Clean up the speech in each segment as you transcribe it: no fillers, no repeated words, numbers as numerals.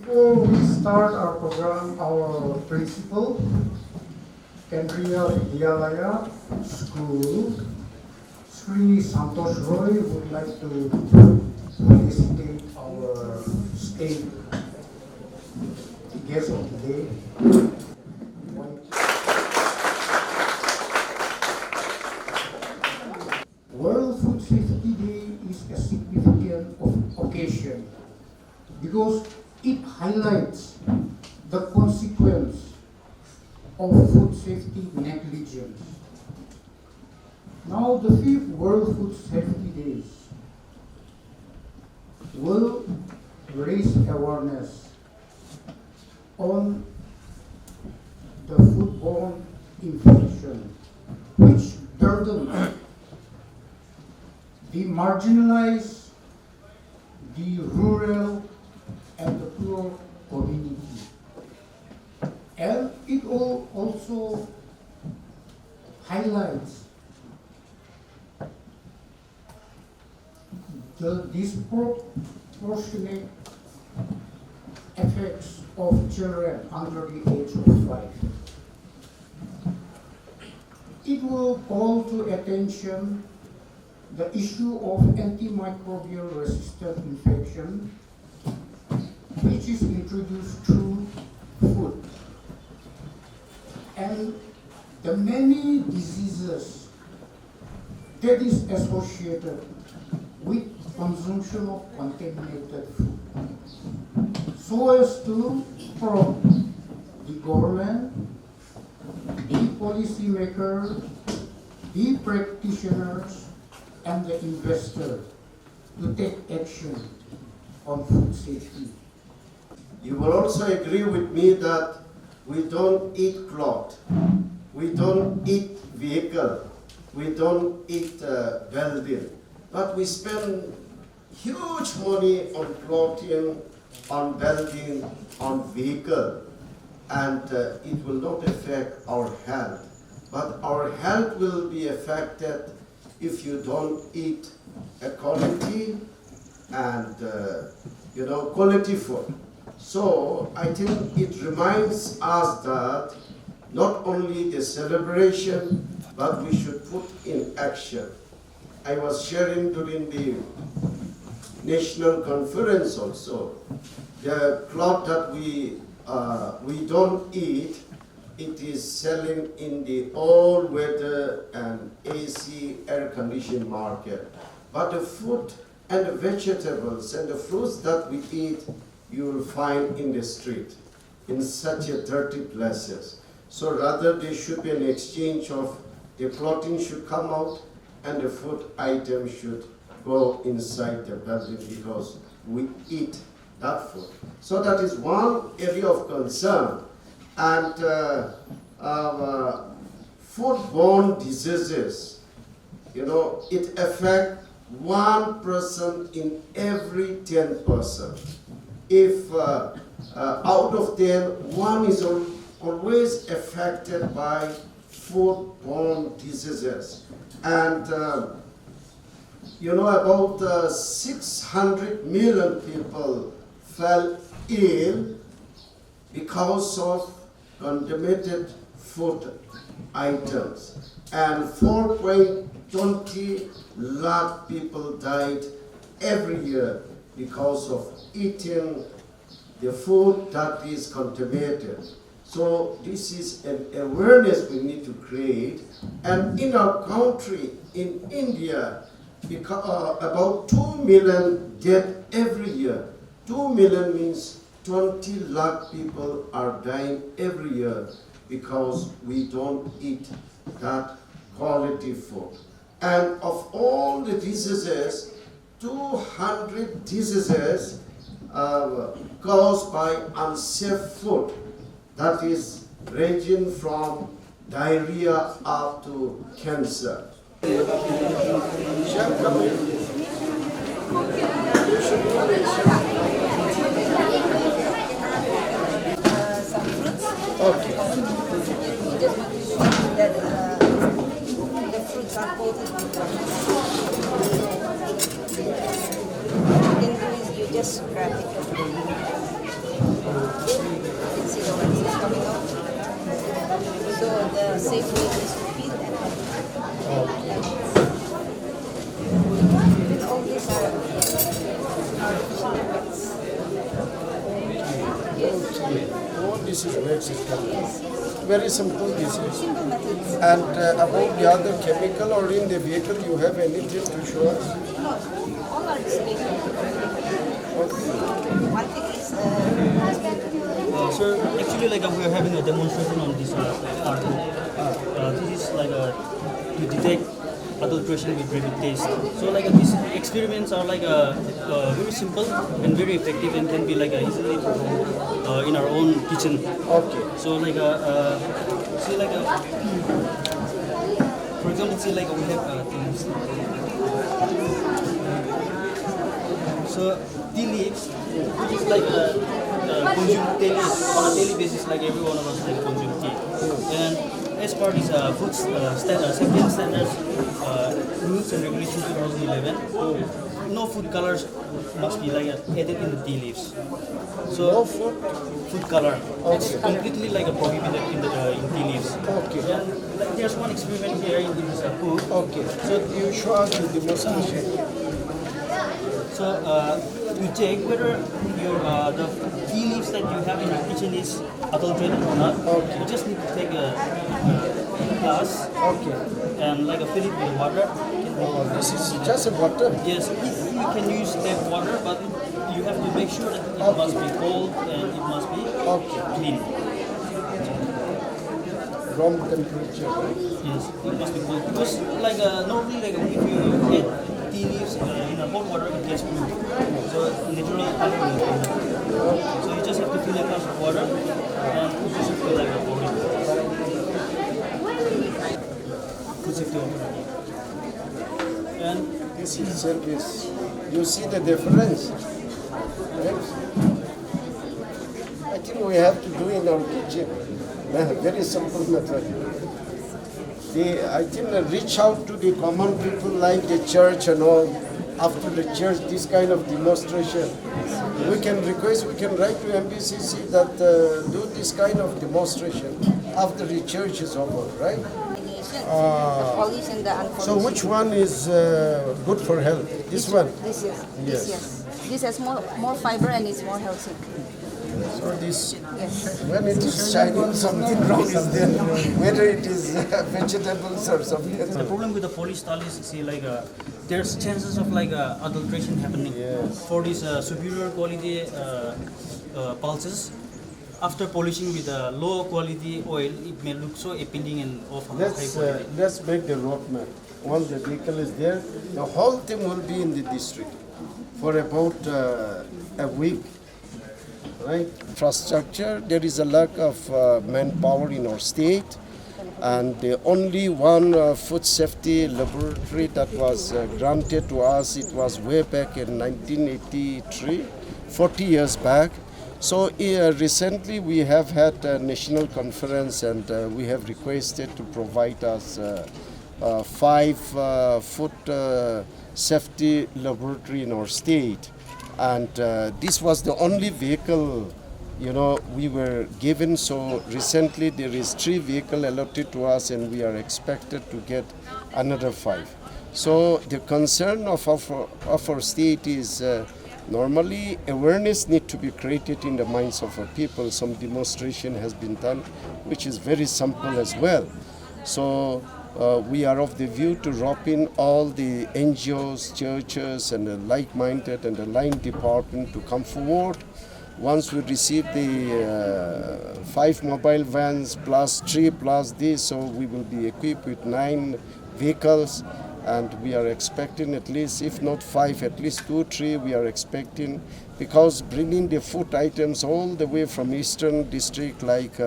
Before we start our program, our principal, Kendriya Vidyalaya School, Sri Santosh Roy would like to felicitate our state guest of the day. World Food Safety Day is a significant occasion because it highlights the consequence of food safety negligence. Now, the 5th World Food Safety Days will raise awareness on the foodborne infection, which burdens the marginalized, the rural, and the poor community. And it also highlights the disproportionate effects of children under the age of 5. It will call to attention the issue of antimicrobial resistant infection, which is introduced through food, and the many diseases that is associated with consumption of contaminated food, so as to prompt the government, the policymakers, the practitioners, and the investor to take action on food safety. You will also agree with me that we don't eat cloth, we don't eat vehicle, we don't eat building, but we spend huge money on clothing, on building, on vehicle, and it will not affect our health. But our health will be affected if you don't eat a quality and quality food. So I think it reminds us that not only the celebration, but we should put in action. I was sharing during the national conference also, the cloth that we don't eat, it is selling in the all weather and AC air conditioned market. But the food and the vegetables and the fruits that we eat, you will find in the street, in such a dirty places. So rather there should be an exchange of the clothing should come out and the food item should go inside the building because we eat that food. So that is one area of concern. And foodborne diseases, it affects 1% in every 10 persons. If out of 10, one is always affected by foodborne diseases. And about 600 million people fell ill because of contaminated food items, and 4.20 lakh people died every year because of eating the food that is contaminated. So this is an awareness we need to create. And in our country, in India, about 2 million dead every year. 2 million means 20 lakh people are dying every year because we don't eat that quality food. And of all the diseases, 200 diseases caused by unsafe food, that is ranging from diarrhea up to cancer. Okay. Just want to see that the fruits are coated with what you can do is you just scrape it. can see the wax is coming out. So the safe way is to feed and all these are artificial wax. Yes. Oh, this is wax system. Yes. Very simple this is. Simple methods. And about the other chemical or in the vehicle, you have anything to show us? No, all are the same. One thing is So actually, like we are having a demonstration on this article. This is like to detect adulteration with rapid taste. So like these experiments are like very simple and very effective and can be like easily performed in our own kitchen. Okay. So like see like for example, see like we have things. So tea leaves, which is like consume tea leaves on a daily basis, like every one of us like consume tea. And as per these food safety and standards rules and regulations 2011, no food colors must be like added in the tea leaves. So No food? food color, it's completely like prohibited in the in tea leaves. Okay. And like, there's one experiment here in this book. Okay. So you show us the demonstration. So you check whether your the tea leaves that you have in your kitchen is adulterated or not. Okay. You just need to take a glass Okay. and like fill it with water. Oh, this is just a water. Yes, you can use tap water, but you have to make sure that it must be cold and it must be clean. Room temperature. Yes, it must be cold because like normally like if you add tea leaves in a hot water, it gets blue. So naturally color will come. So you just have to fill a glass of water and you just have to like pour it. Food safety water. And This is service. You see the difference? Right? I think we have to do in our kitchen. Very simple method. I think reach out to the common people like the church and all. After the church, this kind of demonstration, we can request, we can write to MBCC that do this kind of demonstration after the church is over, right? the polish and the unpolished. So which one is good for health? This one? This yes. Yes. This yes. This has more fiber and it's more healthy. So this, Yes. when it is shining, something wrong is there. Whether it is vegetables or something. the problem with the polished style is see like there's chances of like adulteration happening. Yes. For these superior quality pulses. After polishing with a low quality oil, it may look so appealing and of high quality. Let's make the roadmap. Once the vehicle is there, the whole thing will be in the district for about a week. Right? Infrastructure, there is a lack of manpower in our state, and the only one food safety laboratory that was granted to us, it was way back in 1983, 40 years back. So recently we have had a national conference and we have requested to provide us 5 food safety laboratory in our state. And this was the only vehicle, we were given. So recently there is 3 vehicles allotted to us and we are expected to get another 5. So the concern of our state is normally awareness need to be created in the minds of our people. Some demonstration has been done, which is very simple as well. So we are of the view to rope in all the NGOs, churches, and the like-minded and the line department to come forward. Once we receive the 5 mobile vans plus 3 plus this, so we will be equipped with 9 vehicles, and we are expecting at least, if not 5, at least 2, 3 we are expecting, because bringing the food items all the way from eastern district like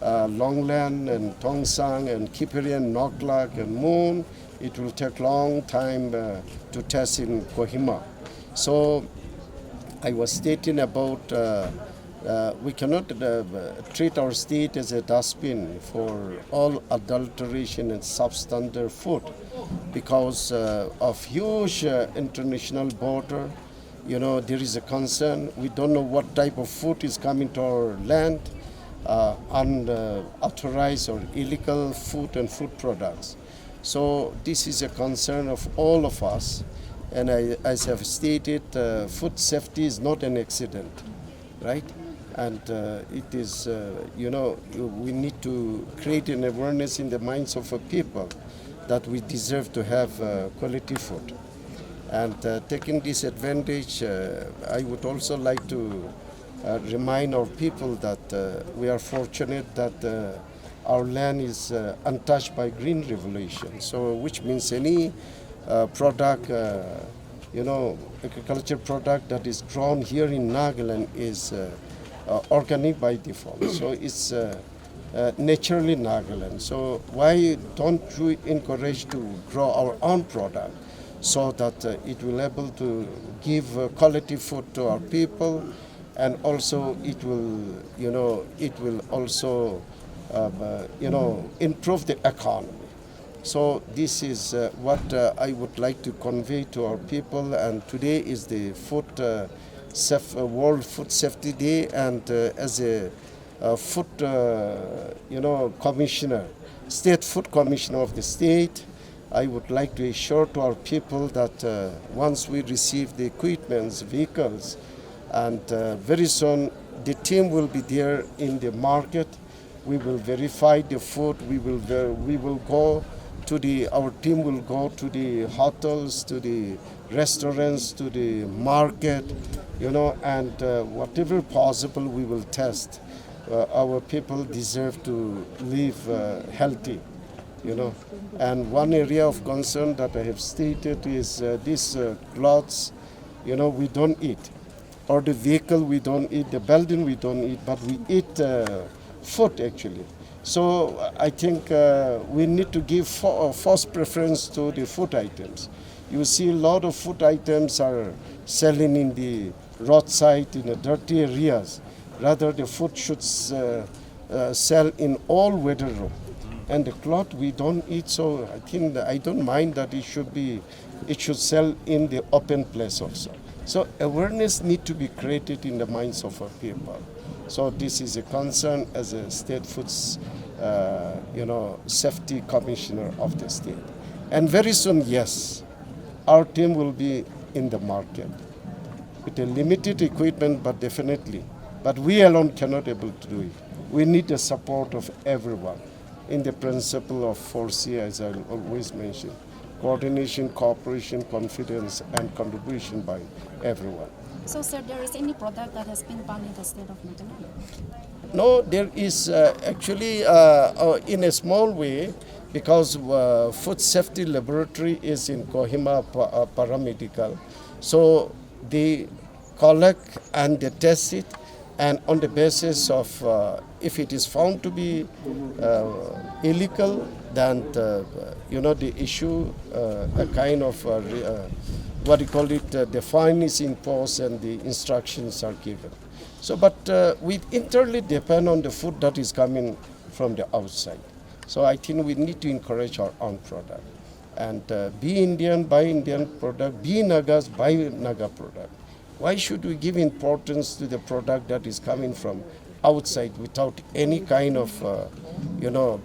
Longland and Tongsang and Kiperian, Noklak and Moon, it will take long time to test in Kohima. So I was stating about we cannot treat our state as a dustbin for all adulteration and substandard food because of huge international border there is a concern. We don't know what type of food is coming to our land, unauthorized or illegal food and food products. So this is a concern of all of us. And as I've stated, food safety is not an accident, right? And it is, we need to create an awareness in the minds of people that we deserve to have quality food. And taking this advantage, I would also like to remind our people that we are fortunate that our land is untouched by green revolution. So, which means any product, agriculture product that is grown here in Nagaland is organic by default. So it's naturally Nagaland. So why don't we encourage to grow our own product so that it will able to give quality food to our people, and also it will also improve the economy. So this is what I would like to convey to our people, and today is the World Food Safety Day, and as a food commissioner, state food commissioner of the state, I would like to assure to our people that once we receive the equipments, vehicles, and very soon the team will be there in the market. We will verify the food. We will go to our team will go to the hotels, to the restaurants, to the market, and whatever possible we will test. Our people deserve to live healthy, And one area of concern that I have stated is these clothes, we don't eat. Or the vehicle we don't eat, the building we don't eat, but we eat food actually. So I think we need to give first preference to the food items. You see a lot of food items are selling in the roadside, in the dirty areas. Rather, the food should sell in all weather room. And the cloth we don't eat, so I think I don't mind that it should sell in the open place also. So awareness need to be created in the minds of our people. So this is a concern as a state foods, safety commissioner of the state. And very soon, yes, our team will be in the market with a limited equipment, but definitely. But we alone cannot able to do it. We need the support of everyone in the principle of 4C, as I always mention: coordination, cooperation, confidence, and contribution by everyone. So, sir, there is any product that has been banned in the state of Nagaland? No, there is actually in a small way, because food safety laboratory is in Kohima paramedical. So they collect and they test it, and on the basis of if it is found to be illegal, then the issue a kind of the fine is imposed and the instructions are given. So, but we entirely depend on the food that is coming from the outside. So I think we need to encourage our own product, and be Indian, buy Indian product, be Nagas, buy Naga product. Why should we give importance to the product that is coming from outside without any kind of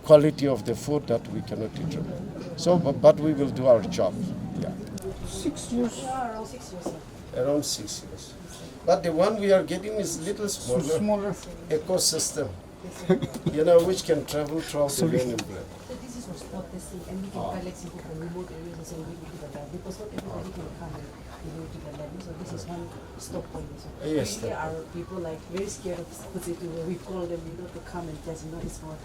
quality of the food that we cannot determine? So, but we will do our job. Yeah. 6 years. Around 6 years. But the one we are getting is little smaller. Ecosystem, which can travel throughout the land. So this is for spot testing, and we can collect people from remote areas and send people to the lab, because not everybody can come and to the lab. So this is one stop point. So Yes, usually our people very scared of spot testing, where we call them to come and test. It's for